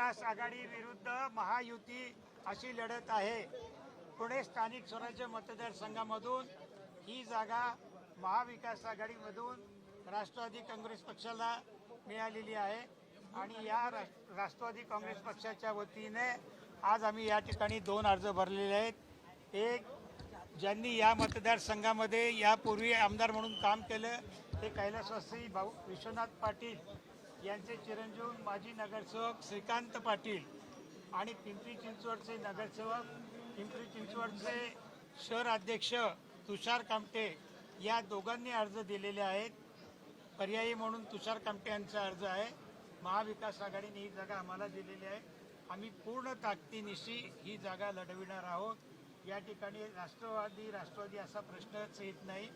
महाविकास आघाडी विरुद्ध महायुती अशी लढत आहे। पुणे स्थानिक स्वराज्य मतदारसंघामधून ही जागा महाविकास आघाडीमधून राष्ट्रवादी काँग्रेस पक्षाला मिळालेली आहे आणि या राष्ट्रवादी काँग्रेस पक्षाच्या वतीने आज आम्ही या ठिकाणी 2 अर्ज भरलेले आहेत। एक, ज्यांनी या मतदारसंघामध्ये यापूर्वी आमदार म्हणून काम केलं ते कैलासवासी भाऊ विश्वनाथ पाटील यांचे चिरंजीव माजी नगरसेवक श्रीकांत पाटील आणि पिंपरी चिंचवडचे नगरसेवक, पिंपरी चिंचवडचे शहर अध्यक्ष तुषार कामटे या दोघांनी अर्ज दिलेले आहेत। पर्यायी म्हणून तुषार कामटे यांचा अर्ज आहे। महाविकास आघाडीने ही जागा आम्हाला दिलेली आहे। आम्ही पूर्ण ताकदीनिशी ही जागा लढविणार आहोत। या ठिकाणी राष्ट्रवादी असा प्रश्नच येत नाही।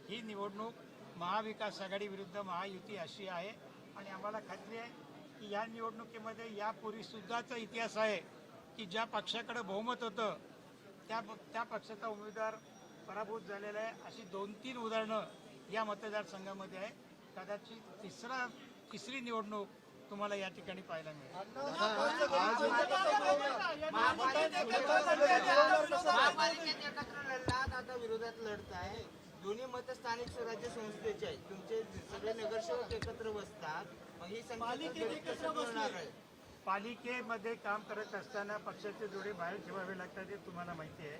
ही निवडणूक महाविकास आघाडी विरुद्ध महायुती अशी आहे आणि आम्हाला खात्री आहे की या निवडणुकीमध्ये यापूर्वी सुद्धाचा इतिहास आहे की ज्या पक्षाकडे बहुमत होतं त्या पक्षाचा उमेदवार पराभूत झालेला आहे। अशी 2-3 उदाहरणं या मतदारसंघामध्ये आहे। कदाचित तिसरी निवडणूक तुम्हाला या ठिकाणी पाहायला मिळेल। आता विरोधात लढत आहे। दोन्ही मत स्थानिक स्वराज्य संस्थेचे आहेत। तुमचे सगळे नगरसेवक एकत्र बसतात, मग ही संख्या पालिकेमध्ये काम करत असताना पक्षाचे जोडे बाहेर ठेवावे लागतात हे तुम्हाला माहिती आहे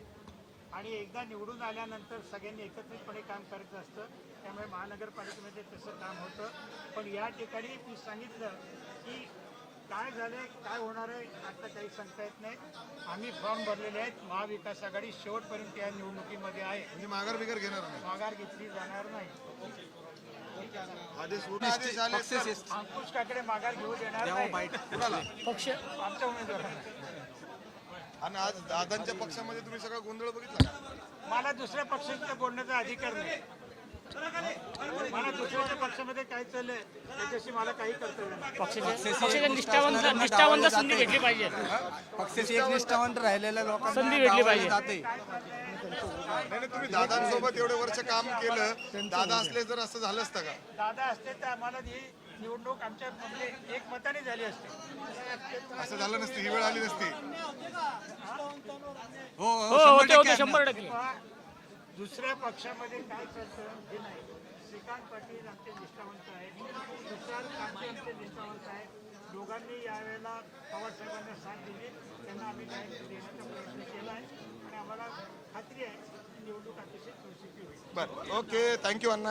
आणि एकदा निवडून आल्यानंतर सगळ्यांनी एकत्रितपणे काम करायचं असतं। त्यामुळे महानगरपालिकेमध्ये तसं काम होतं। पण या ठिकाणी मी सांगितलं की काय झालंय, काय होणार आहे आता काही सांगता येत नाही। आम्ही फॉर्म भरलेले आहेत। महाविकास आघाडी शेवटपर्यंत या निवडणुकीमध्ये आहे। म्हणजे माघार बिगर घेणार नाही, माघार घेतली जाणार नाही। अंकुश काकडे माघार घेऊ देणार नाही। पक्ष आमच्या उमेदवार आणि आज दादांच्या पक्षामध्ये तुम्ही सगळा गोंधळ बघितला का? मला दुसऱ्या पक्षांचा बोलण्याचा अधिकार नाही। मला दुसऱ्याच्या पक्षामध्ये काय चाललंय त्याच्याशी मला काही कर्तव्य नाही। पक्षाच्या निष्ठावंत संधी भेटली पाहिजे। पक्षाची एक निष्ठावंत राहिलेल्या लोकांना संधी भेटली पाहिजे। नाही, तुम्ही दादांसोबत एवढे वर्ष काम केलं, दादा असले जर असं झालं असतं का? दादा असते तर आम्हाला ही निवडणूक आमच्या मध्ये एक मताने झाली असते। असं झालं नसतं, ही वेळ आली नसती। होते 100%। दुसऱ्या पक्षामध्ये काय चालतं हे नाही। श्रीकांत पाटील आमचे निष्ठावंत आहेत, तुषार कामटे आमचे निष्ठावंत आहेत। दोघांनी यावेळेला पवार साहेबांना साथ दिली, त्यांना आम्ही काय देण्याचा प्रयत्न केला आहे आणि आम्हाला खात्री आहे की निवडणूक अतिशय चुरशीची होईल। बरं, ओके, थँक्यू अण्णा।